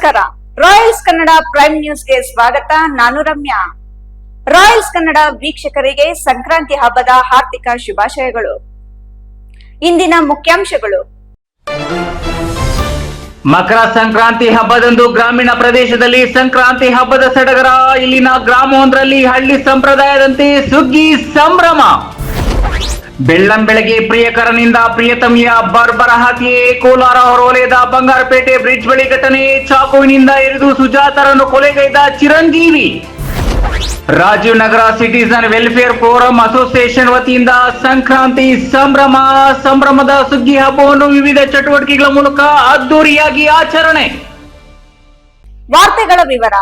ನಮಸ್ಕಾರ. Royals Kannada prime ನ್ಯೂಸ್ಗೆ ಸ್ವಾಗತ. ನಾನು ರಮ್ಯಾ. ರಾಯಲ್ಸ್ ಕನ್ನಡ ವೀಕ್ಷಕರಿಗೆ ಸಂಕ್ರಾಂತಿ ಹಬ್ಬದ ಹಾರ್ದಿಕ ಶುಭಾಶಯಗಳು. ಇಂದಿನ ಮುಖ್ಯಾಂಶಗಳು. ಮಕರ ಸಂಕ್ರಾಂತಿ ಹಬ್ಬದಂದು ಗ್ರಾಮೀಣ ಪ್ರದೇಶದಲ್ಲಿ ಸಂಕ್ರಾಂತಿ ಹಬ್ಬದ ಸಡಗರ. ಇಲ್ಲಿನ ಗ್ರಾಮವೊಂದರಲ್ಲಿ ಹಳ್ಳಿ ಸಂಪ್ರದಾಯದಂತೆ ಸುಗ್ಗಿ ಸಂಭ್ರಮ. ಬೆಳ್ಳಂಬೆಳಗ್ಗೆ ಪ್ರಿಯಕರನಿಂದ ಪ್ರಿಯತಮಿಯ ಬರ್ಬರ ಹತ್ಯೆ. ಕೋಲಾರ ಹೊರವಲಯದ ಬಂಗಾರಪೇಟೆ ಬ್ರಿಡ್ಜ್ ಬಳಿ ಘಟನೆ. ಚಾಕುವಿನಿಂದ ಇರಿದು ಸುಜಾತರನ್ನು ಕೊಲೆಗೈದ ಚಿರಂಜೀವಿ. ರಾಜೀವ್ ನಗರ ಸಿಟಿಸನ್ ವೆಲ್ಫೇರ್ ಫೋರಂ ಅಸೋಸಿಯೇಷನ್ ವತಿಯಿಂದ ಸಂಕ್ರಾಂತಿ ಸಂಭ್ರಮದ ಸುಗ್ಗಿ ಹಬ್ಬವನ್ನು ವಿವಿಧ ಚಟುವಟಿಕೆಗಳ ಮೂಲಕ ಅದ್ದೂರಿಯಾಗಿ ಆಚರಣೆ. ವಾರ್ತೆಗಳ ವಿವರ.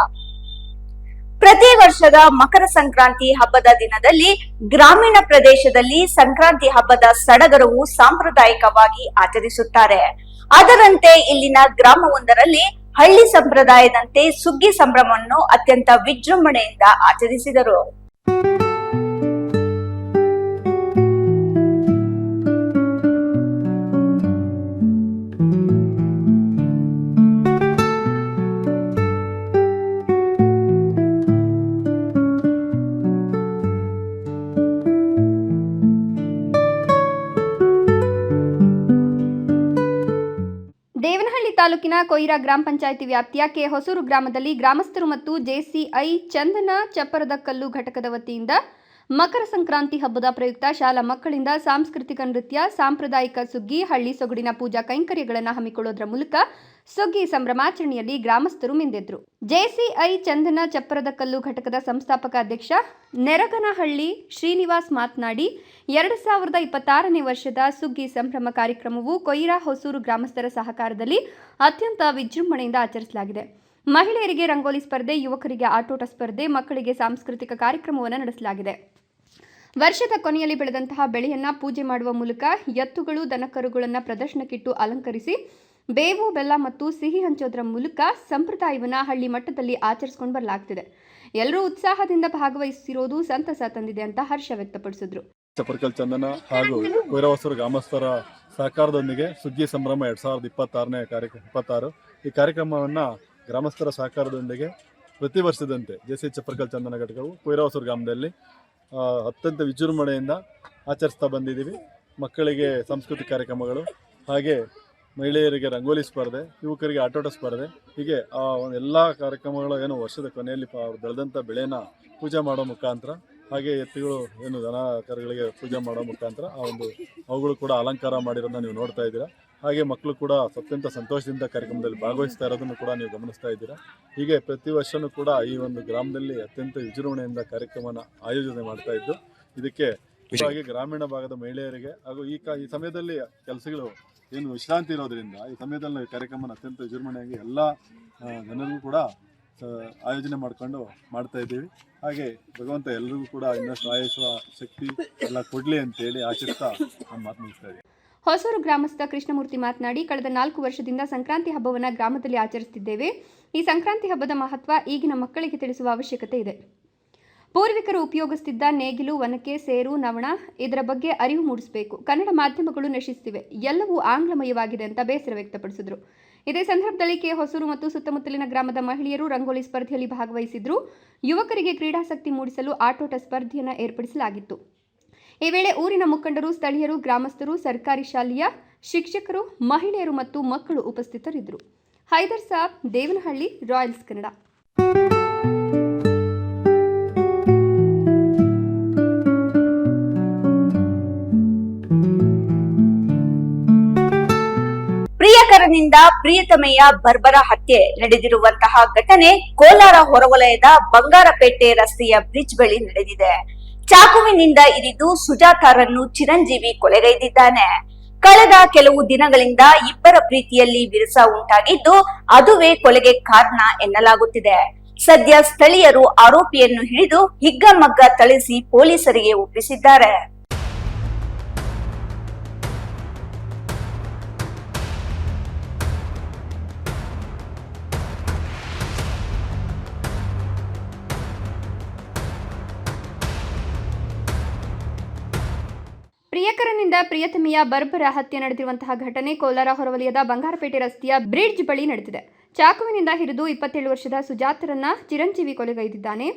ಪ್ರತಿ ವರ್ಷದ ಮಕರ ಸಂಕ್ರಾಂತಿ ಹಬ್ಬದ ದಿನದಲ್ಲಿ ಗ್ರಾಮೀಣ ಪ್ರದೇಶದಲ್ಲಿ ಸಂಕ್ರಾಂತಿ ಹಬ್ಬದ ಸಡಗರವು ಸಾಂಪ್ರದಾಯಿಕವಾಗಿ ಆಚರಿಸುತ್ತಾರೆ. ಅದರಂತೆ ಇಲ್ಲಿನ ಗ್ರಾಮವೊಂದರಲ್ಲಿ ಹಳ್ಳಿ ಸಂಪ್ರದಾಯದಂತೆ ಸುಗ್ಗಿ ಸಂಭ್ರಮವನ್ನು ಅತ್ಯಂತ ವಿಜೃಂಭಣೆಯಿಂದ ಆಚರಿಸಿದರು. ದೇವನಹಳ್ಳಿ ತಾಲೂಕಿನ ಕೊಯ್ರಾ ಗ್ರಾಮ ಪಂಚಾಯಿತಿ ವ್ಯಾಪ್ತಿಯ ಕೆ ಹೊಸೂರು ಗ್ರಾಮದಲ್ಲಿ ಗ್ರಾಮಸ್ಥರು ಮತ್ತು ಜೆಸಿಐ ಚಂದನ ಚಪ್ಪರದ ಕಲ್ಲು ಘಟಕದ ವತಿಯಿಂದ ಮಕರ ಸಂಕ್ರಾಂತಿ ಹಬ್ಬದ ಪ್ರಯುಕ್ತ ಶಾಲಾ ಮಕ್ಕಳಿಂದ ಸಾಂಸ್ಕೃತಿಕ ನೃತ್ಯ, ಸಾಂಪ್ರದಾಯಿಕ ಸುಗ್ಗಿ, ಹಳ್ಳಿ ಸೊಗಡಿನ ಪೂಜಾ ಕೈಂಕರ್ಯಗಳನ್ನು ಹಮ್ಮಿಕೊಳ್ಳುವುದರ ಮೂಲಕ ಸುಗ್ಗಿ ಸಂಭ್ರಮಾಚರಣೆಯಲ್ಲಿ ಗ್ರಾಮಸ್ಥರು ಮಿಂದೆದ್ರು. ಜೆಸಿಐ ಚಂದನ ಚಪ್ಪರದ ಕಲ್ಲು ಘಟಕದ ಸಂಸ್ಥಾಪಕ ಅಧ್ಯಕ್ಷ ನೆರಗನಹಳ್ಳಿ ಶ್ರೀನಿವಾಸ್ ಮಾತನಾಡಿ, 2026ನೇ ವರ್ಷದ ಸುಗ್ಗಿ ಸಂಭ್ರಮ ಕಾರ್ಯಕ್ರಮವು ಕೊಯ್ರಾ ಹೊಸೂರು ಗ್ರಾಮಸ್ಥರ ಸಹಕಾರದಲ್ಲಿ ಅತ್ಯಂತ ವಿಜೃಂಭಣೆಯಿಂದ ಆಚರಿಸಲಾಗಿದೆ. ಮಹಿಳೆಯರಿಗೆ ರಂಗೋಲಿ ಸ್ಪರ್ಧೆ, ಯುವಕರಿಗೆ ಆಟೋಟ ಸ್ಪರ್ಧೆ, ಮಕ್ಕಳಿಗೆ ಸಾಂಸ್ಕೃತಿಕ ಕಾರ್ಯಕ್ರಮವನ್ನು ನಡೆಸಲಾಗಿದೆ. ವರ್ಷದ ಕೊನೆಯಲ್ಲಿ ಬೆಳೆದಂತಹ ಬೆಳೆಯನ್ನ ಪೂಜೆ ಮಾಡುವ ಮೂಲಕ ಎತ್ತುಗಳು, ದನಕರುಗಳನ್ನು ಪ್ರದರ್ಶನಕ್ಕಿಟ್ಟು ಅಲಂಕರಿಸಿ ಬೇವು, ಬೆಲ್ಲ ಮತ್ತು ಸಿಹಿ ಹಂಚೋದ್ರ ಮೂಲಕ ಸಂಪ್ರದಾಯವನ್ನು ಹಳ್ಳಿ ಮಟ್ಟದಲ್ಲಿ ಆಚರಿಸಿಕೊಂಡು ಬರಲಾಗ್ತಿದೆ. ಎಲ್ಲರೂ ಉತ್ಸಾಹದಿಂದ ಭಾಗವಹಿಸಿರೋದು ಸಂತಸ ತಂದಿದೆ ಅಂತ ಹರ್ಷ ವ್ಯಕ್ತಪಡಿಸಿದ್ರು. ಚಪ್ಪರಕಲ್ ಚಂದನ ಹಾಗೂ ಕೊಯ್ರಾ ಹೊಸೂರು ಗ್ರಾಮಸ್ಥರ ಸಹಕಾರದೊಂದಿಗೆ ಸುಗ್ಗಿ ಸಂಭ್ರಮ 2026 ಈ ಕಾರ್ಯಕ್ರಮವನ್ನು ಗ್ರಾಮಸ್ಥರ ಸಹಕಾರದೊಂದಿಗೆ ಪ್ರತಿ ವರ್ಷದಂತೆ ಜೆಸಿ ಚಪ್ಪರಕಲ್ ಚಂದನ ಘಟಕವು ಕೊಯ್ರಾ ಹೊಸೂರು ಗ್ರಾಮದಲ್ಲಿ ಅತ್ಯಂತ ವಿಜೃಂಭಣೆಯಿಂದ ಆಚರಿಸ್ತಾ ಬಂದಿದ್ದೀವಿ. ಮಕ್ಕಳಿಗೆ ಸಾಂಸ್ಕೃತಿಕ ಕಾರ್ಯಕ್ರಮಗಳು, ಹಾಗೆ ಮಹಿಳೆಯರಿಗೆ ರಂಗೋಲಿ ಸ್ಪರ್ಧೆ, ಯುವಕರಿಗೆ ಆಟೋಟ ಸ್ಪರ್ಧೆ, ಹೀಗೆ ಎಲ್ಲ ಕಾರ್ಯಕ್ರಮಗಳು ಏನು ವರ್ಷದ ಕೊನೆಯಲ್ಲಿ ಬೆಳೆದಂಥ ಬೆಳೆನ ಪೂಜೆ ಮಾಡೋ ಮುಖಾಂತರ, ಹಾಗೆ ಎತ್ತುಗಳು ಏನು ದನ ಕರುಗಳಿಗೆ ಪೂಜೆ ಮಾಡೋ ಮುಖಾಂತರ ಅವುಗಳು ಕೂಡ ಅಲಂಕಾರ ಮಾಡಿರೋದನ್ನ ನೀವು ನೋಡ್ತಾ ಇದ್ದೀರಾ. ಹಾಗೆ ಮಕ್ಕಳು ಕೂಡ ಅತ್ಯಂತ ಸಂತೋಷದಿಂದ ಕಾರ್ಯಕ್ರಮದಲ್ಲಿ ಭಾಗವಹಿಸ್ತಾ ಇರೋದನ್ನು ಕೂಡ ನೀವು ಗಮನಿಸ್ತಾ ಇದ್ದೀರಾ. ಹೀಗೆ ಪ್ರತಿ ವರ್ಷವೂ ಕೂಡ ಈ ಒಂದು ಗ್ರಾಮದಲ್ಲಿ ಅತ್ಯಂತ ವಿಜೃಂಭಣೆಯಿಂದ ಕಾರ್ಯಕ್ರಮನ ಆಯೋಜನೆ ಮಾಡ್ತಾ ಇದ್ದು, ಇದಕ್ಕೆ ಮುಖ್ಯವಾಗಿ ಗ್ರಾಮೀಣ ಭಾಗದ ಮಹಿಳೆಯರಿಗೆ ಹಾಗೂ ಈ ಸಮಯದಲ್ಲಿ ಕೆಲಸಗಳು ಏನು ವಿಶ್ರಾಂತಿ ಇರೋದ್ರಿಂದ ಈ ಸಮಯದಲ್ಲಿ ನಾವು ಕಾರ್ಯಕ್ರಮನ ಅತ್ಯಂತ ವಿಜೃಂಭಣೆಯಾಗಿ ಎಲ್ಲ ಜನರಿಗೂ ಕೂಡ ಆಯೋಜನೆ ಮಾಡ್ಕೊಂಡು ಮಾಡ್ತಾ ಇದ್ದೀವಿ. ಹಾಗೆ ಭಗವಂತ ಎಲ್ಲರಿಗೂ ಕೂಡ ಇನ್ನಷ್ಟು ಆಯಸ್ಸುವ ಶಕ್ತಿ ಎಲ್ಲ ಕೊಡಲಿ ಅಂತೇಳಿ ಆಶಿಸ್ತಾ ನಾನು ಮಾತು ಮುಗಿಸ್ತಾ ಇದ್ದೀನಿ. ಹೊಸೂರು ಗ್ರಾಮಸ್ಥ ಕೃಷ್ಣಮೂರ್ತಿ ಮಾತನಾಡಿ, ಕಳೆದ 4 ವರ್ಷದಿಂದ ಸಂಕ್ರಾಂತಿ ಹಬ್ಬವನ್ನು ಗ್ರಾಮದಲ್ಲಿ ಆಚರಿಸುತ್ತಿದ್ದೇವೆ. ಈ ಸಂಕ್ರಾಂತಿ ಹಬ್ಬದ ಮಹತ್ವ ಈಗಿನ ಮಕ್ಕಳಿಗೆ ತಿಳಿಸುವ ಅವಶ್ಯಕತೆ ಇದೆ. ಪೂರ್ವಿಕರು ಉಪಯೋಗಿಸುತ್ತಿದ್ದ ನೇಗಿಲು, ಒನಕೆ, ಸೇರು, ನವಣ ಇದರ ಬಗ್ಗೆ ಅರಿವು ಮೂಡಿಸಬೇಕು. ಕನ್ನಡ ಮಾಧ್ಯಮಗಳು ನಶಿಸುತ್ತಿವೆ, ಎಲ್ಲವೂ ಆಂಗ್ಲಮಯವಾಗಿದೆ ಅಂತ ಬೇಸರ ವ್ಯಕ್ತಪಡಿಸಿದರು. ಇದೇ ಸಂದರ್ಭದಲ್ಲಿ ಕೆ ಹೊಸೂರು ಮತ್ತು ಸುತ್ತಮುತ್ತಲಿನ ಗ್ರಾಮದ ಮಹಿಳೆಯರು ರಂಗೋಲಿ ಸ್ಪರ್ಧೆಯಲ್ಲಿ ಭಾಗವಹಿಸಿದ್ರು. ಯುವಕರಿಗೆ ಕ್ರೀಡಾಸಕ್ತಿ ಮೂಡಿಸಲು ಆಟೋಟ ಸ್ಪರ್ಧೆಯನ್ನು ಏರ್ಪಡಿಸಲಾಗಿತ್ತು. ಈ ವೇಳೆ ಊರಿನ ಮುಖಂಡರು, ಸ್ಥಳೀಯರು, ಗ್ರಾಮಸ್ಥರು, ಸರ್ಕಾರಿ ಶಾಲೆಯ ಶಿಕ್ಷಕರು, ಮಹಿಳೆಯರು ಮತ್ತು ಮಕ್ಕಳು ಉಪಸ್ಥಿತರಿದ್ದರು. ಹೈದರ್ ಸಾಬ್, ದೇವನಹಳ್ಳಿ, ರಾಯಲ್ಸ್ ಕನ್ನಡ. ಪ್ರಿಯಕರನಿಂದ ಪ್ರಿಯತಮೆಯ ಬರ್ಬರ ಹತ್ಯೆ ನಡೆದಿರುವಂತಹ ಘಟನೆ ಕೋಲಾರ ಹೊರವಲಯದ ಬಂಗಾರಪೇಟೆ ರಸ್ತೆಯ ಬ್ರಿಡ್ಜ್ ಬಳಿ ನಡೆದಿದೆ. ಚಾಕುವಿನಿಂದ ಇರಿದು ಸುಜಾತಾರನ್ನು ಚಿರಂಜೀವಿ ಕೊಲೆಗೈದಿದ್ದಾನೆ. ಕಳೆದ ಕೆಲವು ದಿನಗಳಿಂದ ಇಬ್ಬರ ಪ್ರೀತಿಯಲ್ಲಿ ವಿರಸ ಉಂಟಾಗಿದ್ದು, ಅದುವೇ ಕೊಲೆಗೆ ಕಾರಣ ಎನ್ನಲಾಗುತ್ತಿದೆ. ಸದ್ಯ ಸ್ಥಳೀಯರು ಆರೋಪಿಯನ್ನು ಹಿಡಿದು ಹಿಗ್ಗಮಗ್ಗ ಥಳಿಸಿ ಪೊಲೀಸರಿಗೆ ಒಪ್ಪಿಸಿದ್ದಾರೆ. ಪ್ರಿಯಕರನಿಂದ ಪ್ರಿಯತಮೆಯ ಬರ್ಬರ ಹತ್ಯೆ ನಡೆದಿರುವಂತಹ ಘಟನೆ ಕೋಲಾರ ಹೊರವಲಯದ ಬಂಗಾರಪೇಟೆ ರಸ್ತೆಯ ಬ್ರಿಡ್ಜ್ ಬಳಿ ನಡೆದಿದೆ. ಚಾಕುವಿನಿಂದ ಹಿಡಿದು 27 ವರ್ಷದ ಸುಜಾತರನ್ನ ಚಿರಂಜೀವಿ ಕೊಲೆಗೈದಿದ್ದಾನೆ.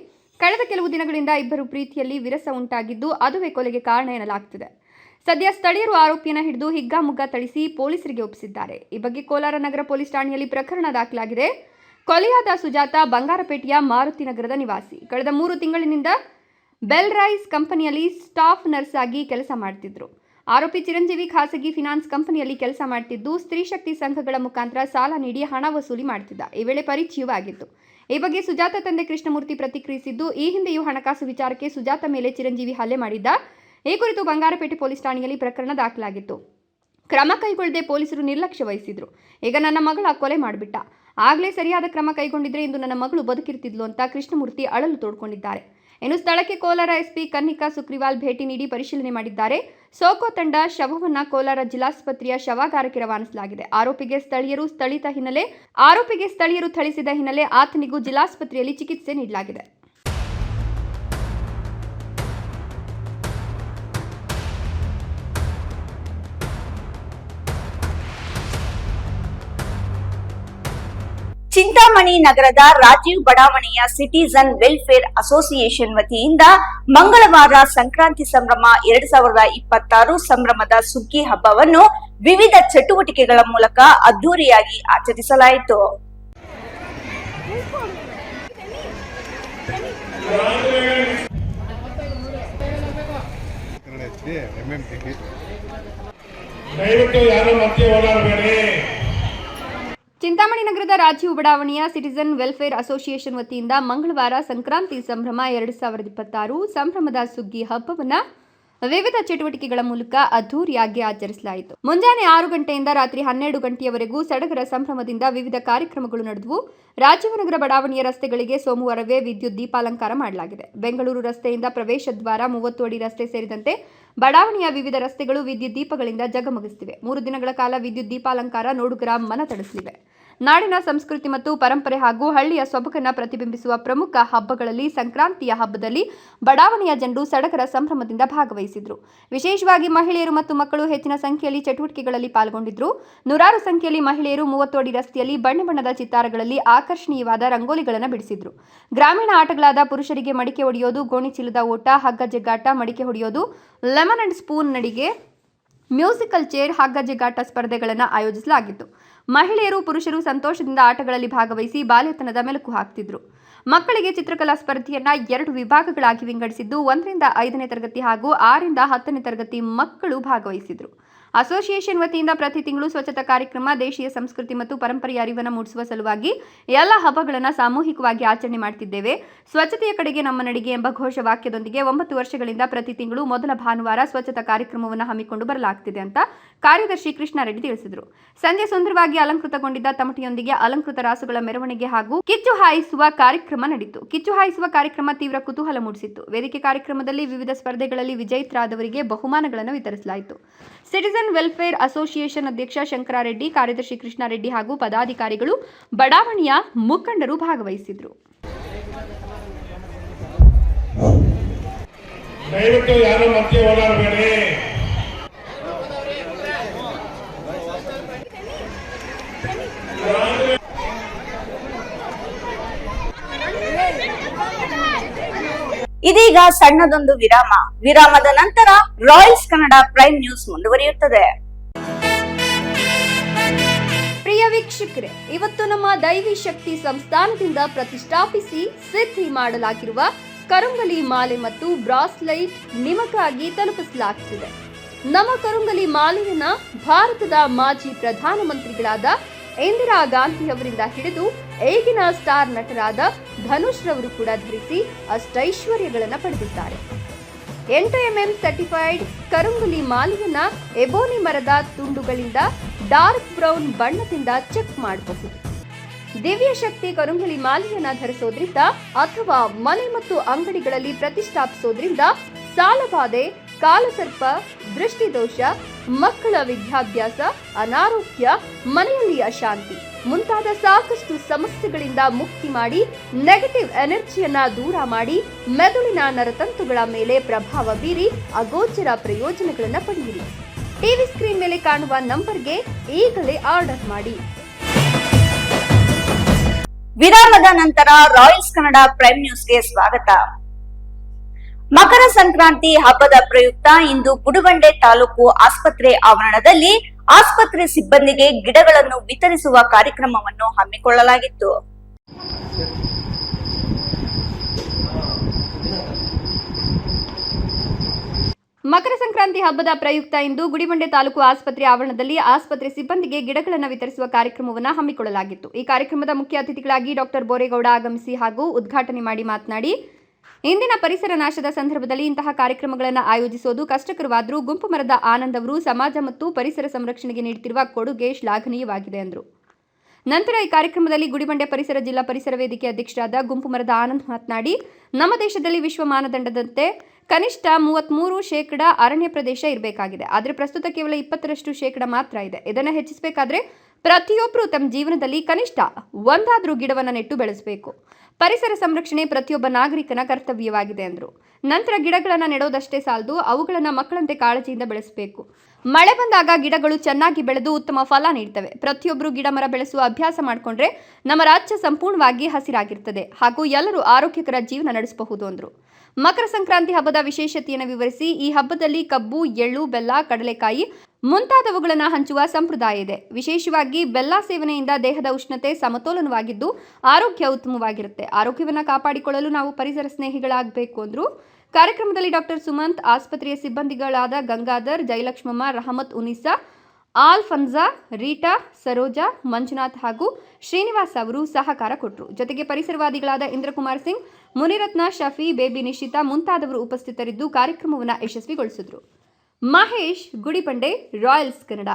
ಕಳೆದ ಕೆಲವು ದಿನಗಳಿಂದ ಇಬ್ಬರು ಪ್ರೀತಿಯಲ್ಲಿ ವಿರಸ ಉಂಟಾಗಿದ್ದು ಅದುವೇ ಕೊಲೆಗೆ ಕಾರಣ ಎನ್ನಲಾಗ್ತಿದೆ. ಸದ್ಯ ಸ್ಥಳೀಯರು ಆರೋಪಿಯನ್ನು ಹಿಡಿದು ಹಿಗ್ಗಾಮುಗ್ಗ ಥಳಿಸಿ ಪೊಲೀಸರಿಗೆ ಒಪ್ಪಿಸಿದ್ದಾರೆ. ಈ ಬಗ್ಗೆ ಕೋಲಾರ ನಗರ ಪೊಲೀಸ್ ಠಾಣೆಯಲ್ಲಿ ಪ್ರಕರಣ ದಾಖಲಾಗಿದೆ. ಕೊಲೆಯಾದ ಸುಜಾತ ಬಂಗಾರಪೇಟೆಯ ಮಾರುತಿ ನಗರದ ನಿವಾಸಿ. ಕಳೆದ 3 ತಿಂಗಳಿನಿಂದ ಬೆಲ್ ರೈಸ್ ಕಂಪನಿಯಲ್ಲಿ ಸ್ಟಾಫ್ ನರ್ಸ್ ಆಗಿ ಕೆಲಸ ಮಾಡ್ತಿದ್ರು. ಆರೋಪಿ ಚಿರಂಜೀವಿ ಖಾಸಗಿ ಫಿನಾನ್ಸ್ ಕಂಪನಿಯಲ್ಲಿ ಕೆಲಸ ಮಾಡ್ತಿದ್ದು ಸ್ತ್ರೀ ಶಕ್ತಿ ಸಂಘಗಳ ಮುಖಾಂತರ ಸಾಲ ನೀಡಿ ಹಣ ವಸೂಲಿ ಮಾಡ್ತಿದ್ದ. ಈ ವೇಳೆ ಪರಿಚಯವಾಗಿತ್ತು. ಈ ಬಗ್ಗೆ ಸುಜಾತ ತಂದೆ ಕೃಷ್ಣಮೂರ್ತಿ ಪ್ರತಿಕ್ರಿಯಿಸಿದ್ದು, ಈ ಹಿಂದೆಯೂ ಹಣಕಾಸು ವಿಚಾರಕ್ಕೆ ಸುಜಾತ ಮೇಲೆ ಚಿರಂಜೀವಿ ಹಲ್ಲೆ ಮಾಡಿದ್ದ. ಈ ಕುರಿತು ಬಂಗಾರಪೇಟೆ ಪೊಲೀಸ್ ಠಾಣೆಯಲ್ಲಿ ಪ್ರಕರಣ ದಾಖಲಾಗಿತ್ತು. ಕ್ರಮ ಕೈಗೊಳ್ಳದೆ ಪೊಲೀಸರು ನಿರ್ಲಕ್ಷ್ಯ ವಹಿಸಿದ್ರು. ಈಗ ನನ್ನ ಮಗಳ ಕೊಲೆ ಮಾಡಿಬಿಟ್ಟ. ಆಗಲೇ ಸರಿಯಾದ ಕ್ರಮ ಕೈಗೊಂಡಿದ್ರೆ ಇಂದು ನನ್ನ ಮಗಳು ಬದುಕಿರ್ತಿದ್ಲು ಅಂತ ಕೃಷ್ಣಮೂರ್ತಿ ಅಳಲು ತೋಡ್ಕೊಂಡಿದ್ದಾರೆ. ಇನ್ನು ಸ್ಥಳಕ್ಕೆ ಕೋಲಾರ ಎಸ್ಪಿ ಕನ್ನಿಕಾ ಸುಕ್ರಿವಾಲ್ ಭೇಟಿ ನೀಡಿ ಪರಿಶೀಲನೆ ಮಾಡಿದ್ದಾರೆ. ಸೋಕೋ ತಂಡ ಶವವನ್ನ ಕೋಲಾರ ಜಿಲ್ಲಾಸ್ಪತ್ರೆಯ ಶವಾಗಾರಕ್ಕೆ ರವಾನಿಸಲಾಗಿದೆ. ಆರೋಪಿಗೆ ಸ್ಥಳೀಯರು ಥಳಿಸಿದ ಹಿನ್ನೆಲೆ ಆತನಿಗೂ ಜಿಲ್ಲಾಸ್ಪತ್ರೆಯಲ್ಲಿ ಚಿಕಿತ್ಸೆ ನೀಡಲಾಗಿದೆ. ಚಿಂತಾಮಣಿ ನಗರದ ರಾಜೀವ್ ಬಡಾವಣೆಯ ಸಿಟಿಜನ್ ವೆಲ್ಫೇರ್ ಅಸೋಸಿಯೇಷನ್ ವತಿಯಿಂದ ಮಂಗಳವಾರ ಸಂಕ್ರಾಂತಿ ಸಂಭ್ರಮ 2026 ಸಂಭ್ರಮದ ಸುಗ್ಗಿ ಹಬ್ಬವನ್ನು ವಿವಿಧ ಚಟುವಟಿಕೆಗಳ ಮೂಲಕ ಅದ್ದೂರಿಯಾಗಿ ಆಚರಿಸಲಾಯಿತು. ಚಿಂತಾಮಣಿ ನಗರದ ರಾಜೀವ್ ಬಡಾವಣೆಯ ಸಿಟಿಜನ್ ವೆಲ್ಫೇರ್ ಅಸೋಸಿಯೇಷನ್ ವತಿಯಿಂದ ಮಂಗಳವಾರ ಸಂಕ್ರಾಂತಿ ಸಂಭ್ರಮ 2026 ಸಂಭ್ರಮದ ಸುಗ್ಗಿ ಹಬ್ಬವನ್ನು ವಿವಿಧ ಚಟುವಟಿಕೆಗಳ ಮೂಲಕ ಅದ್ದೂರಿಯಾಗಿ ಆಚರಿಸಲಾಯಿತು. ಮುಂಜಾನೆ 6 ಗಂಟೆಯಿಂದ ರಾತ್ರಿ 12 ಗಂಟೆಯವರೆಗೂ ಸಡಗರ ಸಂಭ್ರಮದಿಂದ ವಿವಿಧ ಕಾರ್ಯಕ್ರಮಗಳು ನಡೆದವು. ರಾಜೀವನಗರ ಬಡಾವಣೆಯ ರಸ್ತೆಗಳಿಗೆ ಸೋಮವಾರವೇ ವಿದ್ಯುತ್ ದೀಪಾಲಂಕಾರ ಮಾಡಲಾಗಿದೆ. ಬೆಂಗಳೂರು ರಸ್ತೆಯಿಂದ ಪ್ರವೇಶ ದ್ವಾರ, 30 ಅಡಿ ರಸ್ತೆ ಸೇರಿದಂತೆ ಬಡಾವಣೆಯ ವಿವಿಧ ರಸ್ತೆಗಳು ವಿದ್ಯುತ್ ದೀಪಗಳಿಂದ ಜಗಮಗಿಸುತ್ತಿವೆ. 3 ದಿನಗಳ ಕಾಲ ವಿದ್ಯುತ್ ದೀಪಾಲಂಕಾರ ನೋಡುಗರ ಮನ ತಣಿಸಲಿವೆ. ನಾಡಿನ ಸಂಸ್ಕೃತಿ ಮತ್ತು ಪರಂಪರೆ ಹಾಗೂ ಹಳ್ಳಿಯ ಸೊಬಗನ್ನು ಪ್ರತಿಬಿಂಬಿಸುವ ಪ್ರಮುಖ ಹಬ್ಬಗಳಲ್ಲಿ ಸಂಕ್ರಾಂತಿಯ ಹಬ್ಬದಲ್ಲಿ ಬಡಾವಣೆಯ ಜನರು ಸಡಗರ ಸಂಭ್ರಮದಿಂದ ಭಾಗವಹಿಸಿದ್ರು. ವಿಶೇಷವಾಗಿ ಮಹಿಳೆಯರು ಮತ್ತು ಮಕ್ಕಳು ಹೆಚ್ಚಿನ ಸಂಖ್ಯೆಯಲ್ಲಿ ಚಟುವಟಿಕೆಗಳಲ್ಲಿ ಪಾಲ್ಗೊಂಡಿದ್ರು. ನೂರಾರು ಸಂಖ್ಯೆಯಲ್ಲಿ ಮಹಿಳೆಯರು 30 ಅಡಿ ರಸ್ತೆಯಲ್ಲಿ ಬಣ್ಣ ಬಣ್ಣದ ಚಿತ್ತಾರಗಳಲ್ಲಿ ಆಕರ್ಷಣೀಯವಾದ ರಂಗೋಲಿಗಳನ್ನು ಬಿಡಿಸಿದ್ರು. ಗ್ರಾಮೀಣ ಆಟಗಳಾದ ಪುರುಷರಿಗೆ ಮಡಿಕೆ ಹೊಡೆಯೋದು, ಗೋಣಿಚೀಲದ ಓಟ, ಹಗ್ಗ ಜಗ್ಗಾಟ, ಮಡಿಕೆ ಹೊಡೆಯೋದು, ಲೆಮನ್ ಅಂಡ್ ಸ್ಪೂನ್ ನಡಿಗೆ, ಮ್ಯೂಸಿಕಲ್ ಚೇರ್, ಹಗ್ಗ ಜಗ್ಗಾಟ ಸ್ಪರ್ಧೆಗಳನ್ನು ಆಯೋಜಿಸಲಾಗಿತ್ತು. ಮಹಿಳೆಯರು ಪುರುಷರು ಸಂತೋಷದಿಂದ ಆಟಗಳಲ್ಲಿ ಭಾಗವಹಿಸಿ ಬಾಲ್ಯತನದ ಮೆಲುಕು ಹಾಕ್ತಿದ್ರು. ಮಕ್ಕಳಿಗೆ ಚಿತ್ರಕಲಾ ಸ್ಪರ್ಧೆಯನ್ನ 2 ವಿಭಾಗಗಳಾಗಿ ವಿಂಗಡಿಸಿದ್ದು 1 ರಿಂದ 5ನೇ ತರಗತಿ ಹಾಗೂ 6 ರಿಂದ 10ನೇ ತರಗತಿ ಮಕ್ಕಳು ಭಾಗವಹಿಸಿದ್ರು. ಅಸೋಸಿಯೇಷನ್ ವತಿಯಿಂದ ಪ್ರತಿ ತಿಂಗಳು ಸ್ವಚ್ಛತಾ ಕಾರ್ಯಕ್ರಮ, ದೇಶೀಯ ಸಂಸ್ಕೃತಿ ಮತ್ತು ಪರಂಪರೆಯ ಅರಿವನ್ನು ಮೂಡಿಸುವ ಸಲುವಾಗಿ ಎಲ್ಲ ಹಬ್ಬಗಳನ್ನು ಸಾಮೂಹಿಕವಾಗಿ ಆಚರಣೆ ಮಾಡುತ್ತಿದ್ದೇವೆ. ಸ್ವಚ್ಛತೆಯ ಕಡೆಗೆ ನಮ್ಮ ನಡಿಗೆ ಎಂಬ ಘೋಷವಾಕ್ಯದೊಂದಿಗೆ 9 ವರ್ಷಗಳಿಂದ ಪ್ರತಿ ತಿಂಗಳು ಮೊದಲ ಭಾನುವಾರ ಸ್ವಚ್ಛತಾ ಕಾರ್ಯಕ್ರಮವನ್ನು ಹಮ್ಮಿಕೊಂಡು ಬರಲಾಗುತ್ತಿದೆ ಅಂತ ಕಾರ್ಯದರ್ಶಿ ಕೃಷ್ಣಾರೆಡ್ಡಿ ತಿಳಿಸಿದರು. ಸಂಜೆ ಸುಂದರವಾಗಿ ಅಲಂಕೃತಗೊಂಡಿದ್ದ ತಮಟೆಯೊಂದಿಗೆ ಅಲಂಕೃತ ರಾಸುಗಳ ಮೆರವಣಿಗೆ ಹಾಗೂ ಕಿಚ್ಚು ಹಾಯಿಸುವ ಕಾರ್ಯಕ್ರಮ ನಡೆಯಿತು. ಕಿಚ್ಚು ಹಾಯಿಸುವ ಕಾರ್ಯಕ್ರಮ ತೀವ್ರ ಕುತೂಹಲ ಮೂಡಿಸಿತ್ತು. ವೇದಿಕೆ ಕಾರ್ಯಕ್ರಮದಲ್ಲಿ ವಿವಿಧ ಸ್ಪರ್ಧೆಗಳಲ್ಲಿ ವಿಜಯಿತರಾದವರಿಗೆ ಬಹುಮಾನಗಳನ್ನು ವಿತರಿಸಲಾಯಿತು. ಸಿಟಿಜನ್ ವೆಲ್ಫೇರ್ ಅಸೋಸಿಯೇಷನ್ ಅಧ್ಯಕ್ಷ ಶಂಕರಾರೆಡ್ಡಿ, ಕಾರ್ಯದರ್ಶಿ ಕೃಷ್ಣಾರೆಡ್ಡಿ ಹಾಗೂ ಪದಾಧಿಕಾರಿಗಳು, ಬಡಾವಣೆಯ ಮುಖಂಡರು ಭಾಗವಹಿಸಿದ್ರು. ದಯವಿಟ್ಟು ಯಾರು ಮತ್ತೆ ಓಡಾಡಬೇಡಿ. ಇದೀಗ ಸಣ್ಣದೊಂದು ವಿರಾಮದ ನಂತರ ರಾಯಲ್ಸ್ ಕನ್ನಡ ಪ್ರೈಮ್ ನ್ಯೂಸ್ ಮುಂದುವರಿಯುತ್ತದೆ. ಪ್ರಿಯ ವೀಕ್ಷಕರೇ, ಇವತ್ತು ನಮ್ಮ ದೈವಿ ಶಕ್ತಿ ಸಂಸ್ಥಾನದಿಂದ ಪ್ರತಿಷ್ಠಾಪಿಸಿ ಸಿದ್ಧಿ ಮಾಡಲಾಗಿರುವ ಕರುಂಗಲಿ ಮಾಲೆ ಮತ್ತು ಬ್ರಾಸ್ಲೈಟ್ ನಿಮಗಾಗಿ ತಲುಪಿಸಲಾಗುತ್ತಿದೆ. ನಮ್ಮ ಕರುಂಗಲಿ ಮಾಲೆಯನ್ನ ಭಾರತದ ಮಾಜಿ ಪ್ರಧಾನಮಂತ್ರಿಗಳಾದ ಇಂದಿರಾ ಗಾಂಧಿ ಅವರಿಂದ ಹಿಡಿದು ಈಗಿನ ಸ್ಟಾರ್ ನಟರಾದ ಧನುಷ್ ರವರು ಕೂಡ ಧರಿಸಿ ಅಷ್ಟೈಶ್ವರ್ಯಗಳನ್ನು ಪಡೆದಿದ್ದಾರೆ. 8mm ಸರ್ಟಿಫೈಡ್ ಕರುಂಗಲಿ ಮಾಲೆಯನ್ನ ಎಬೋನಿ ಮರದ ತುಂಡುಗಳಿಂದ ಡಾರ್ಕ್ ಬ್ರೌನ್ ಬಣ್ಣದಿಂದ ಚೆಕ್ ಮಾಡಬಹುದು. ದಿವ್ಯ ಶಕ್ತಿ ಕರುಂಗಲಿ ಮಾಲೆಯನ್ನ ಧರಿಸೋದ್ರಿಂದ ಅಥವಾ ಮನೆ ಮತ್ತು ಅಂಗಡಿಗಳಲ್ಲಿ ಪ್ರತಿಷ್ಠಾಪಿಸೋದ್ರಿಂದ ಸಾಲಬಾಧೆ, ಕಾಲಸರ್ಪ, ದೃಷ್ಟಿದೋಷ, ಮಕ್ಕಳ ವಿದ್ಯಾಭ್ಯಾಸ, ಅನಾರೋಗ್ಯ, ಮನೆಯಲ್ಲಿ ಅಶಾಂತಿ ಮುಂತಾದ ಸಾಕಷ್ಟು ಸಮಸ್ಯೆಗಳಿಂದ ಮುಕ್ತಿ ಮಾಡಿ ನೆಗೆಟಿವ್ ಎನರ್ಜಿಯನ್ನ ದೂರ ಮಾಡಿ ಮೆದುಳಿನ ನರತಂತುಗಳ ಮೇಲೆ ಪ್ರಭಾವ ಬೀರಿ ಅಗೋಚರ ಪ್ರಯೋಜನಗಳನ್ನು ಪಡೆಯಿರಿ. ಟಿವಿ ಸ್ಕ್ರೀನ್ ಮೇಲೆ ಕಾಣುವ ನಂಬರ್ಗೆ ಈಗಲೇ ಆರ್ಡರ್ ಮಾಡಿ. ವಿರಾಮದ ನಂತರ ರಾಯಲ್ಸ್ ಕನ್ನಡ ಪ್ರೈಮ್ ನ್ಯೂಸ್ಗೆ ಸ್ವಾಗತ. ಮಕರ ಸಂಕ್ರಾಂತಿ ಹಬ್ಬದ ಪ್ರಯುಕ್ತ ಇಂದು ಗುಡಿಬಂಡೆ ತಾಲೂಕು ಆಸ್ಪತ್ರೆ ಆವರಣದಲ್ಲಿ ಆಸ್ಪತ್ರೆ ಸಿಬ್ಬಂದಿಗೆ ಗಿಡಗಳನ್ನು ವಿತರಿಸುವ ಕಾರ್ಯಕ್ರಮವನ್ನು ಹಮ್ಮಿಕೊಳ್ಳಲಾಗಿತ್ತು. ಮಕರ ಸಂಕ್ರಾಂತಿ ಹಬ್ಬದ ಪ್ರಯುಕ್ತ ಇಂದು ಗುಡಿಬಂಡೆ ತಾಲೂಕು ಆಸ್ಪತ್ರೆ ಆವರಣದಲ್ಲಿ ಆಸ್ಪತ್ರೆ ಸಿಬ್ಬಂದಿಗೆ ಗಿಡಗಳನ್ನು ವಿತರಿಸುವ ಕಾರ್ಯಕ್ರಮವನ್ನು ಹಮ್ಮಿಕೊಳ್ಳಲಾಗಿತ್ತು. ಈ ಕಾರ್ಯಕ್ರಮದ ಮುಖ್ಯ ಅತಿಥಿಗಳಾಗಿ ಡಾಕ್ಟರ್ ಬೋರೇಗೌಡ ಆಗಮಿಸಿ ಹಾಗೂ ಉದ್ಘಾಟನೆ ಮಾಡಿ ಮಾತನಾಡಿ, ಇಂದಿನ ಪರಿಸರ ನಾಶದ ಸಂದರ್ಭದಲ್ಲಿ ಇಂತಹ ಕಾರ್ಯಕ್ರಮಗಳನ್ನು ಆಯೋಜಿಸುವುದು ಕಷ್ಟಕರವಾದರೂ ಗುಂಪು ಮರದ ಆನಂದ್ ಅವರು ಸಮಾಜ ಮತ್ತು ಪರಿಸರ ಸಂರಕ್ಷಣೆಗೆ ನೀಡುತ್ತಿರುವ ಕೊಡುಗೆ ಶ್ಲಾಘನೀಯವಾಗಿದೆ ಎಂದರು. ನಂತರ ಈ ಕಾರ್ಯಕ್ರಮದಲ್ಲಿ ಗುಡಿಬಂಡೆ ಪರಿಸರ ಜಿಲ್ಲಾ ಪರಿಸರ ವೇದಿಕೆ ಅಧ್ಯಕ್ಷರಾದ ಗುಂಪು ಮರದ ಆನಂದ್ ಮಾತನಾಡಿ, ನಮ್ಮ ದೇಶದಲ್ಲಿ ವಿಶ್ವ ಮಾನದಂಡದಂತೆ ಕನಿಷ್ಠ 33% ಅರಣ್ಯ ಪ್ರದೇಶ ಇರಬೇಕಾಗಿದೆ. ಆದರೆ ಪ್ರಸ್ತುತ ಕೇವಲ 20% ಮಾತ್ರ ಇದೆ. ಇದನ್ನು ಹೆಚ್ಚಿಸಬೇಕಾದ್ರೆ ಪ್ರತಿಯೊಬ್ಬರು ತಮ್ಮ ಜೀವನದಲ್ಲಿ ಕನಿಷ್ಠ ಒಂದಾದರೂ ಗಿಡವನ್ನು ನೆಟ್ಟು ಬೆಳೆಸಬೇಕು. ಪರಿಸರ ಸಂರಕ್ಷಣೆ ಪ್ರತಿಯೊಬ್ಬ ನಾಗರಿಕನ ಕರ್ತವ್ಯವಾಗಿದೆ ಎಂದರು. ನಂತರ ಗಿಡಗಳನ್ನು ನೆಡೋದಷ್ಟೇ ಸಾಲದು, ಅವುಗಳನ್ನು ಮಕ್ಕಳಂತೆ ಕಾಳಜಿಯಿಂದ ಬೆಳೆಸಬೇಕು. ಮಳೆ ಬಂದಾಗ ಗಿಡಗಳು ಚೆನ್ನಾಗಿ ಬೆಳೆದು ಉತ್ತಮ ಫಲ ನೀಡ್ತವೆ. ಪ್ರತಿಯೊಬ್ಬರು ಗಿಡ ಮರ ಬೆಳೆಸುವ ಅಭ್ಯಾಸ ಮಾಡಿಕೊಂಡ್ರೆ ನಮ್ಮ ರಾಜ್ಯ ಸಂಪೂರ್ಣವಾಗಿ ಹಸಿರಾಗಿರ್ತದೆ ಹಾಗೂ ಎಲ್ಲರೂ ಆರೋಗ್ಯಕರ ಜೀವನ ನಡೆಸಬಹುದು ಎಂದರು. ಮಕರ ಸಂಕ್ರಾಂತಿ ಹಬ್ಬದ ವಿಶೇಷತೆಯನ್ನು ವಿವರಿಸಿ, ಈ ಹಬ್ಬದಲ್ಲಿ ಕಬ್ಬು, ಎಳ್ಳು, ಬೆಲ್ಲ, ಕಡಲೆಕಾಯಿ ಮುಂತಾದವುಗಳನ್ನು ಹಂಚುವ ಸಂಪ್ರದಾಯ ಇದೆ. ವಿಶೇಷವಾಗಿ ಬೆಲ್ಲ ಸೇವನೆಯಿಂದ ದೇಹದ ಉಷ್ಣತೆ ಸಮತೋಲನವಾಗಿದ್ದು ಆರೋಗ್ಯ ಉತ್ತಮವಾಗಿರುತ್ತೆ. ಆರೋಗ್ಯವನ್ನು ಕಾಪಾಡಿಕೊಳ್ಳಲು ನಾವು ಪರಿಸರ ಸ್ನೇಹಿಗಳಾಗಬೇಕು ಎಂದರು. ಕಾರ್ಯಕ್ರಮದಲ್ಲಿ ಡಾಕ್ಟರ್ ಸುಮಂತ್, ಆಸ್ಪತ್ರೆಯ ಸಿಬ್ಬಂದಿಗಳಾದ ಗಂಗಾಧರ್, ಜಯಲಕ್ಷ್ಮಮ್ಮ, ರಹಮತ್ ಉನಿಸಾ, ಆಲ್ಫನ್ಜಾ, ರೀಟಾ, ಸರೋಜಾ, ಮಂಜುನಾಥ್ ಹಾಗೂ ಶ್ರೀನಿವಾಸ್ ಅವರು ಸಹಕಾರ ಕೊಟ್ಟರು. ಜೊತೆಗೆ ಪರಿಸರವಾದಿಗಳಾದ ಇಂದ್ರಕುಮಾರ್ ಸಿಂಗ್, ಮುನಿರತ್ನ, ಶಫಿ, ಬೇಬಿ ನಿಶಿತಾ ಮುಂತಾದವರು ಉಪಸ್ಥಿತರಿದ್ದು ಕಾರ್ಯಕ್ರಮವನ್ನು ಯಶಸ್ವಿಗೊಳಿಸಿದರು. ಮಹೇಶ್, ಗುಡಿಬಂಡೆ, ರಾಯಲ್ಸ್ ಕನ್ನಡ.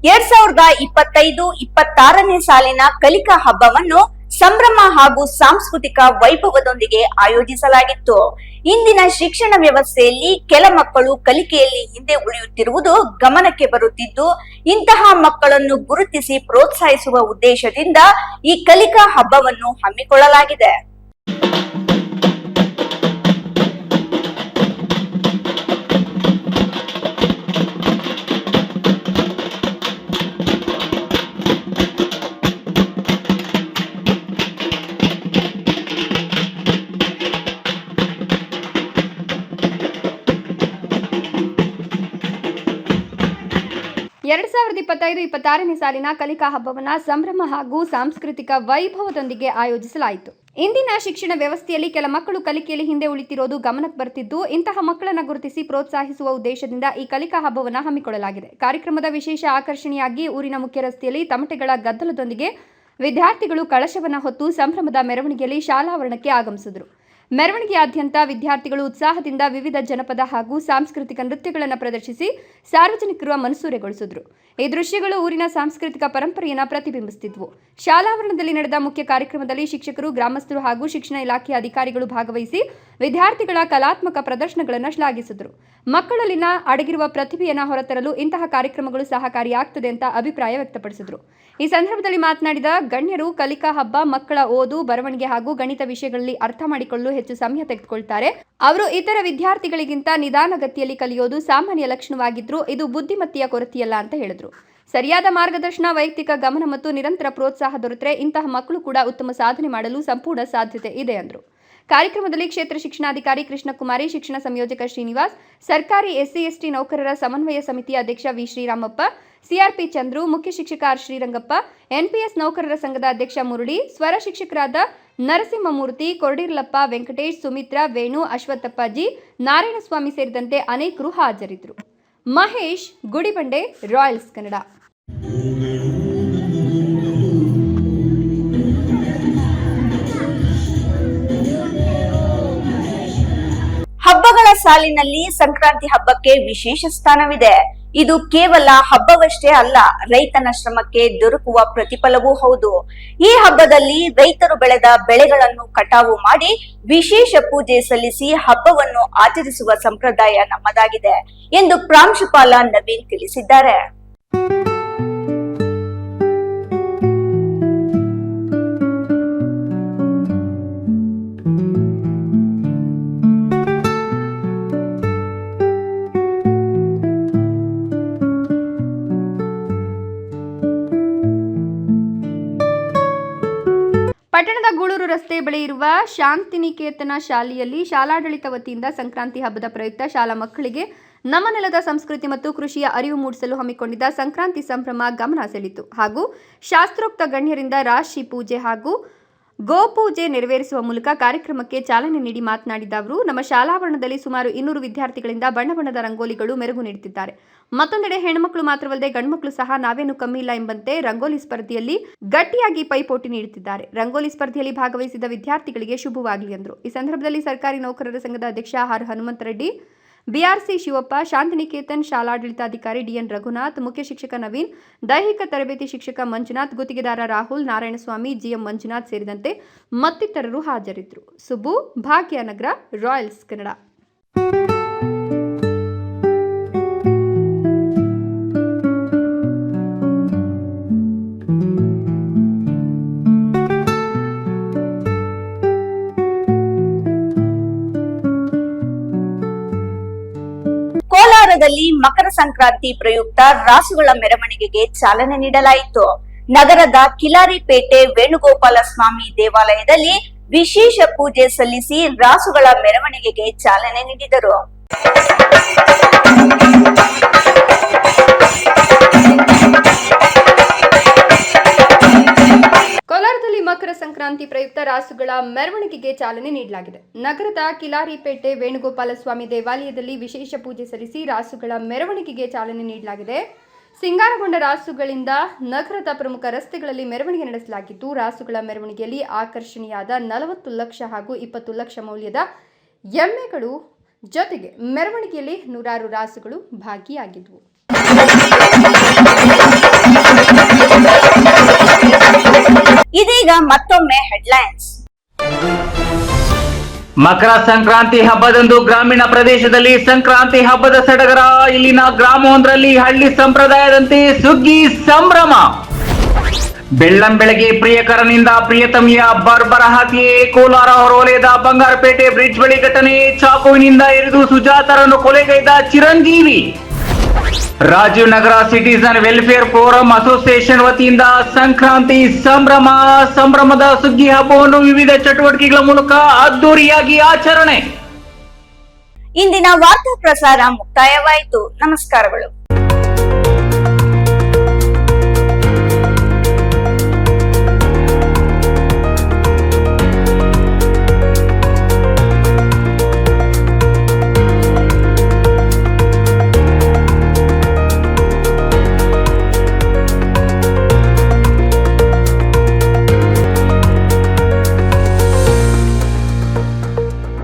2025-26ನೇ ಸಾಲಿನ ಕಲಿಕಾ ಹಬ್ಬವನ್ನು ಸಂಭ್ರಮ ಹಾಗೂ ಸಾಂಸ್ಕೃತಿಕ ವೈಭವದೊಂದಿಗೆ ಆಯೋಜಿಸಲಾಗಿತ್ತು. ಇಂದಿನ ಶಿಕ್ಷಣ ವ್ಯವಸ್ಥೆಯಲ್ಲಿ ಕೆಲ ಮಕ್ಕಳು ಕಲಿಕೆಯಲ್ಲಿ ಹಿಂದೆ ಉಳಿಯುತ್ತಿರುವುದು ಗಮನಕ್ಕೆ ಬರುತ್ತಿದ್ದು, ಇಂತಹ ಮಕ್ಕಳನ್ನು ಗುರುತಿಸಿ ಪ್ರೋತ್ಸಾಹಿಸುವ ಉದ್ದೇಶದಿಂದ ಈ ಕಲಿಕಾ ಹಬ್ಬವನ್ನು ಹಮ್ಮಿಕೊಳ್ಳಲಾಗಿದೆ. ಎರಡು 2025-26ನೇ ಸಾಲಿನ ಕಲಿಕಾ ಹಬ್ಬವನ್ನು ಸಂಭ್ರಮ ಹಾಗೂ ಸಾಂಸ್ಕೃತಿಕ ವೈಭವದೊಂದಿಗೆ ಆಯೋಜಿಸಲಾಯಿತು. ಇಂದಿನ ಶಿಕ್ಷಣ ವ್ಯವಸ್ಥೆಯಲ್ಲಿ ಕೆಲ ಮಕ್ಕಳು ಕಲಿಕೆಯಲ್ಲಿ ಹಿಂದೆ ಉಳಿತಿರೋದು ಗಮನಕ್ಕೆ ಬರ್ತಿದ್ದು, ಇಂತಹ ಮಕ್ಕಳನ್ನು ಗುರುತಿಸಿ ಪ್ರೋತ್ಸಾಹಿಸುವ ಉದ್ದೇಶದಿಂದ ಈ ಕಲಿಕಾ ಹಬ್ಬವನ್ನು ಹಮ್ಮಿಕೊಳ್ಳಲಾಗಿದೆ. ಕಾರ್ಯಕ್ರಮದ ವಿಶೇಷ ಆಕರ್ಷಣೆಯಾಗಿ ಊರಿನ ಮುಖ್ಯ ರಸ್ತೆಯಲ್ಲಿ ತಮಟೆಗಳ ಗದ್ದಲದೊಂದಿಗೆ ವಿದ್ಯಾರ್ಥಿಗಳು ಕಳಶವನ್ನು ಹೊತ್ತು ಸಂಭ್ರಮದ ಮೆರವಣಿಗೆಯಲ್ಲಿ ಶಾಲಾವರಣಕ್ಕೆ ಆಗಮಿಸಿದರು. ಮೆರವಣಿಗೆಯಾದ್ಯಂತ ವಿದ್ಯಾರ್ಥಿಗಳು ಉತ್ಸಾಹದಿಂದ ವಿವಿಧ ಜನಪದ ಹಾಗೂ ಸಾಂಸ್ಕೃತಿಕ ನೃತ್ಯಗಳನ್ನು ಪ್ರದರ್ಶಿಸಿ ಸಾರ್ವಜನಿಕರ ಮನಸೂರೆಗೊಳಿಸಿದರು. ಈ ದೃಶ್ಯಗಳು ಊರಿನ ಸಾಂಸ್ಕೃತಿಕ ಪರಂಪರೆಯನ್ನು ಪ್ರತಿಬಿಂಬಿಸುತ್ತಿದ್ದವು. ಶಾಲಾವರಣದಲ್ಲಿ ನಡೆದ ಮುಖ್ಯ ಕಾರ್ಯಕ್ರಮದಲ್ಲಿ ಶಿಕ್ಷಕರು, ಗ್ರಾಮಸ್ಥರು ಹಾಗೂ ಶಿಕ್ಷಣ ಇಲಾಖೆಯ ಅಧಿಕಾರಿಗಳು ಭಾಗವಹಿಸಿ ವಿದ್ಯಾರ್ಥಿಗಳ ಕಲಾತ್ಮಕ ಪ್ರದರ್ಶನಗಳನ್ನು ಶ್ಲಾಘಿಸಿದರು. ಮಕ್ಕಳಲ್ಲಿನ ಅಡಗಿರುವ ಪ್ರತಿಭೆಯನ್ನು ಹೊರತರಲು ಇಂತಹ ಕಾರ್ಯಕ್ರಮಗಳು ಸಹಕಾರಿಯಾಗುತ್ತದೆ ಅಂತ ಅಭಿಪ್ರಾಯ ವ್ಯಕ್ತಪಡಿಸಿದರು. ಈ ಸಂದರ್ಭದಲ್ಲಿ ಮಾತನಾಡಿದ ಗಣ್ಯರು, ಕಲಿಕಾ ಹಬ್ಬ ಮಕ್ಕಳ ಓದು, ಬರವಣಿಗೆ ಹಾಗೂ ಗಣಿತ ವಿಷಯಗಳಲ್ಲಿ ಅರ್ಥ ಮಾಡಿಕೊಳ್ಳಲು ಹೆಚ್ಚು ಸಮಯ ತೆಗೆದುಕೊಳ್ತಾರೆ. ಅವರು ಇತರ ವಿದ್ಯಾರ್ಥಿಗಳಿಗಿಂತ ನಿಧಾನಗತಿಯಲ್ಲಿ ಕಲಿಯೋದು ಸಾಮಾನ್ಯ ಲಕ್ಷಣವಾಗಿದ್ರೂ ಇದು ಬುದ್ಧಿಮತ್ತೆಯ ಕೊರತೆಯಲ್ಲ ಅಂತ ಹೇಳಿದರು. ಸರಿಯಾದ ಮಾರ್ಗದರ್ಶನ, ವೈಯಕ್ತಿಕ ಗಮನ ಮತ್ತು ನಿರಂತರ ಪ್ರೋತ್ಸಾಹ ದೊರೆತರೆ ಇಂತಹ ಮಕ್ಕಳು ಕೂಡ ಉತ್ತಮ ಸಾಧನೆ ಮಾಡಲು ಸಂಪೂರ್ಣ ಸಾಧ್ಯತೆ ಇದೆ ಎಂದರು. ಕಾರ್ಯಕ್ರಮದಲ್ಲಿ ಕ್ಷೇತ್ರ ಶಿಕ್ಷಣಾಧಿಕಾರಿ ಕೃಷ್ಣಕುಮಾರಿ, ಶಿಕ್ಷಣ ಸಂಯೋಜಕ ಶ್ರೀನಿವಾಸ್, ಸರ್ಕಾರಿ SC/ST ನೌಕರರ ಸಮನ್ವಯ ಸಮಿತಿಯ ಅಧ್ಯಕ್ಷ ವಿ. ಶ್ರೀರಾಮಪ್ಪ, CRP ಚಂದ್ರು, ಮುಖ್ಯ ಶಿಕ್ಷಕ ಆರ್. ಶ್ರೀರಂಗಪ್ಪ, NPS ನೌಕರರ ಸಂಘದ ಅಧ್ಯಕ್ಷ ಮುರಳಿ, ಸ್ವರ ಶಿಕ್ಷಕರಾದ ನರಸಿಂಹಮೂರ್ತಿ, ಕೊರಡಿರ್ಲಪ್ಪ, ವೆಂಕಟೇಶ್, ಸುಮಿತ್ರಾ, ವೇಣು, ಅಶ್ವತ್ಥಪ್ಪಾಜಿ, ನಾರಾಯಣಸ್ವಾಮಿ ಸೇರಿದಂತೆ ಅನೇಕರು ಹಾಜರಿದ್ದರು. ಮಹೇಶ್, ಗುಡಿಬಂಡೆ, ರಾಯಲ್ಸ್ ಕನ್ನಡ. ಹಬ್ಬಗಳ ಸಾಲಿನಲ್ಲಿ ಸಂಕ್ರಾಂತಿ ಹಬ್ಬಕ್ಕೆ ವಿಶೇಷ ಸ್ಥಾನವಿದೆ. ಇದು ಕೇವಲ ಹಬ್ಬವಷ್ಟೇ ಅಲ್ಲ, ರೈತನ ಶ್ರಮಕ್ಕೆ ದೊರಕುವ ಪ್ರತಿಫಲವೂ ಹೌದು. ಈ ಹಬ್ಬದಲ್ಲಿ ರೈತರು ಬೆಳೆದ ಬೆಳೆಗಳನ್ನು ಕಟಾವು ಮಾಡಿ ವಿಶೇಷ ಪೂಜೆ ಸಲ್ಲಿಸಿ ಹಬ್ಬವನ್ನು ಆಚರಿಸುವ ಸಂಪ್ರದಾಯ ನಮ್ಮದಾಗಿದೆ ಎಂದು ಪ್ರಾಂಶುಪಾಲ ನವೀನ್ ತಿಳಿಸಿದ್ದಾರೆ. ಪಟ್ಟಣದ ಗೂಳೂರು ರಸ್ತೆ ಬಳಿ ಇರುವ ಶಾಂತಿನಿಕೇತನ ಶಾಲೆಯಲ್ಲಿ ಶಾಲಾಡಳಿತ ವತಿಯಿಂದ ಸಂಕ್ರಾಂತಿ ಹಬ್ಬದ ಪ್ರಯುಕ್ತ ಶಾಲಾ ಮಕ್ಕಳಿಗೆ ನಮ್ಮ ನೆಲದ ಸಂಸ್ಕೃತಿ ಮತ್ತು ಕೃಷಿಯ ಅರಿವು ಮೂಡಿಸಲು ಹಮ್ಮಿಕೊಂಡಿದ್ದ ಸಂಕ್ರಾಂತಿ ಸಂಭ್ರಮ ಗಮನ ಸೆಳೆಯಿತು. ಹಾಗೂ ಶಾಸ್ತ್ರೋಕ್ತ ಗಣ್ಯರಿಂದ ರಾಶಿ ಪೂಜೆ ಹಾಗೂ ಗೋಪೂಜೆ ನೆರವೇರಿಸುವ ಮೂಲಕ ಕಾರ್ಯಕ್ರಮಕ್ಕೆ ಚಾಲನೆ ನೀಡಿ ಮಾತನಾಡಿದ ಅವರು, ನಮ್ಮ ಶಾಲಾವರಣದಲ್ಲಿ ಸುಮಾರು 200 ವಿದ್ಯಾರ್ಥಿಗಳಿಂದ ಬಣ್ಣ ಬಣ್ಣದ ರಂಗೋಲಿಗಳು ಮೆರುಗು ನೀಡುತ್ತಿದ್ದಾರೆ. ಮತ್ತೊಂದೆಡೆ ಹೆಣ್ಣುಮಕ್ಕಳು ಮಾತ್ರವಲ್ಲದೆ ಗಂಡುಮಕ್ಕಳು ಸಹ ನಾವೇನು ಕಮ್ಮಿ ಇಲ್ಲ ಎಂಬಂತೆ ರಂಗೋಲಿ ಸ್ಪರ್ಧೆಯಲ್ಲಿ ಗಟ್ಟಿಯಾಗಿ ಪೈಪೋಟಿ ನೀಡುತ್ತಿದ್ದಾರೆ. ರಂಗೋಲಿ ಸ್ಪರ್ಧೆಯಲ್ಲಿ ಭಾಗವಹಿಸಿದ ವಿದ್ಯಾರ್ಥಿಗಳಿಗೆ ಶುಭವಾಗಲಿ ಎಂದರು. ಈ ಸಂದರ್ಭದಲ್ಲಿ ಸರ್ಕಾರಿ ನೌಕರರ ಸಂಘದ ಅಧ್ಯಕ್ಷ ಆರ್ ಹನುಮಂತರೆಡ್ಡಿ, ಬಿಆರ್ಸಿ ಶಿವಪ್ಪ, ಶಾಂತಿನಿಕೇತನ್ ಶಾಲಾಡಳಿತಾಧಿಕಾರಿ ಡಿಎನ್ ರಘುನಾಥ್, ಮುಖ್ಯ ಶಿಕ್ಷಕ ನವೀನ್, ದೈಹಿಕ ತರಬೇತಿ ಶಿಕ್ಷಕ ಮಂಜುನಾಥ್, ಗುತ್ತಿಗೆದಾರ ರಾಹುಲ್, ನಾರಾಯಣಸ್ವಾಮಿ, ಜಿಎಂ ಮಂಜುನಾಥ್ ಸೇರಿದಂತೆ ಮತ್ತಿತರರು ಹಾಜರಿದ್ದರು. ಸುಬ್ಬು, ಭಾಗ್ಯನಗರ, ರಾಯಲ್ಸ್ ಕನ್ನಡ. ಕೋಲಾರದಲ್ಲಿ ಮಕರ ಸಂಕ್ರಾಂತಿ ಪ್ರಯುಕ್ತ ರಾಸುಗಳ ಮೆರವಣಿಗೆಗೆ ಚಾಲನೆ ನೀಡಲಾಯಿತು. ನಗರದ ಕಿಲಾರಿಪೇಟೆ ವೇಣುಗೋಪಾಲ ಸ್ವಾಮಿ ದೇವಾಲಯದಲ್ಲಿ ವಿಶೇಷ ಪೂಜೆ ಸಲ್ಲಿಸಿ ರಾಸುಗಳ ಮೆರವಣಿಗೆಗೆ ಚಾಲನೆ ನೀಡಿದರು. ಕೋಲಾರದಲ್ಲಿ ಮಕರ ಸಂಕ್ರಾಂತಿ ಪ್ರಯುಕ್ತ ರಾಸುಗಳ ಮೆರವಣಿಗೆಗೆ ಚಾಲನೆ ನೀಡಲಾಗಿದೆ. ನಗರದ ಕಿಲಾರಿಪೇಟೆ ವೇಣುಗೋಪಾಲ ಸ್ವಾಮಿ ದೇವಾಲಯದಲ್ಲಿ ವಿಶೇಷ ಪೂಜೆ ಸಲ್ಲಿಸಿ ರಾಸುಗಳ ಮೆರವಣಿಗೆಗೆ ಚಾಲನೆ ನೀಡಲಾಗಿದೆ. ಸಿಂಗಾರಗೊಂಡ ರಾಸುಗಳಿಂದ ನಗರದ ಪ್ರಮುಖ ರಸ್ತೆಗಳಲ್ಲಿ ಮೆರವಣಿಗೆ ನಡೆಸಲಾಗಿದ್ದು, ರಾಸುಗಳ ಮೆರವಣಿಗೆಯಲ್ಲಿ ಆಕರ್ಷಣೀಯಾದ 40 ಲಕ್ಷ ಹಾಗೂ 20 ಲಕ್ಷ ಮೌಲ್ಯದ ಎಮ್ಮೆಗಳು ಜೊತೆಗೆ ಮೆರವಣಿಗೆಯಲ್ಲಿ ನೂರಾರು ರಾಸುಗಳು ಭಾಗಿಯಾಗಿದ್ವು. ಇದೀಗ ಮತ್ತೊಮ್ಮೆ ಹೆಡ್ಲೈನ್ಸ್. ಮಕರ ಸಂಕ್ರಾಂತಿ ಹಬ್ಬದಂದು ಗ್ರಾಮೀಣ ಪ್ರದೇಶದಲ್ಲಿ ಸಂಕ್ರಾಂತಿ ಹಬ್ಬದ ಸಡಗರ. ಇಲ್ಲಿನ ಗ್ರಾಮವೊಂದರಲ್ಲಿ ಹಳ್ಳಿ ಸಂಪ್ರದಾಯದಂತೆ ಸುಗ್ಗಿ ಸಂಭ್ರಮ. ಬೆಳ್ಳಂಬೆಳಗ್ಗೆ ಪ್ರಿಯಕರನಿಂದ ಪ್ರಿಯತಮಿಯ ಬರ್ಬರ ಹತ್ಯೆ. ಕೋಲಾರ ಹೊರವಲಯದ ಬಂಗಾರಪೇಟೆ ಬ್ರಿಡ್ಜ್ ಬಳಿ ಘಟನೆ. ಚಾಕುವಿನಿಂದ ಇರಿದು ಸುಜಾತರನ್ನು ಕೊಲೆಗೈದ ಚಿರಂಜೀವಿ. ರಾಜೀವ್ ನಗರ ಸಿಟಿಸನ್ ವೆಲ್ಫೇರ್ ಫೋರಂ ಅಸೋಸಿಯೇಷನ್ ವತಿಯಿಂದ ಸಂಕ್ರಾಂತಿ ಸಂಭ್ರಮದ ಸುಗ್ಗಿ ಹಬ್ಬವನ್ನು ವಿವಿಧ ಚಟುವಟಿಕೆಗಳ ಮೂಲಕ ಅದ್ದೂರಿಯಾಗಿ ಆಚರಣೆ. ಇಂದಿನ ವಾರ್ತಾ ಪ್ರಸಾರ ಮುಕ್ತಾಯವಾಯಿತು. ನಮಸ್ಕಾರಗಳು.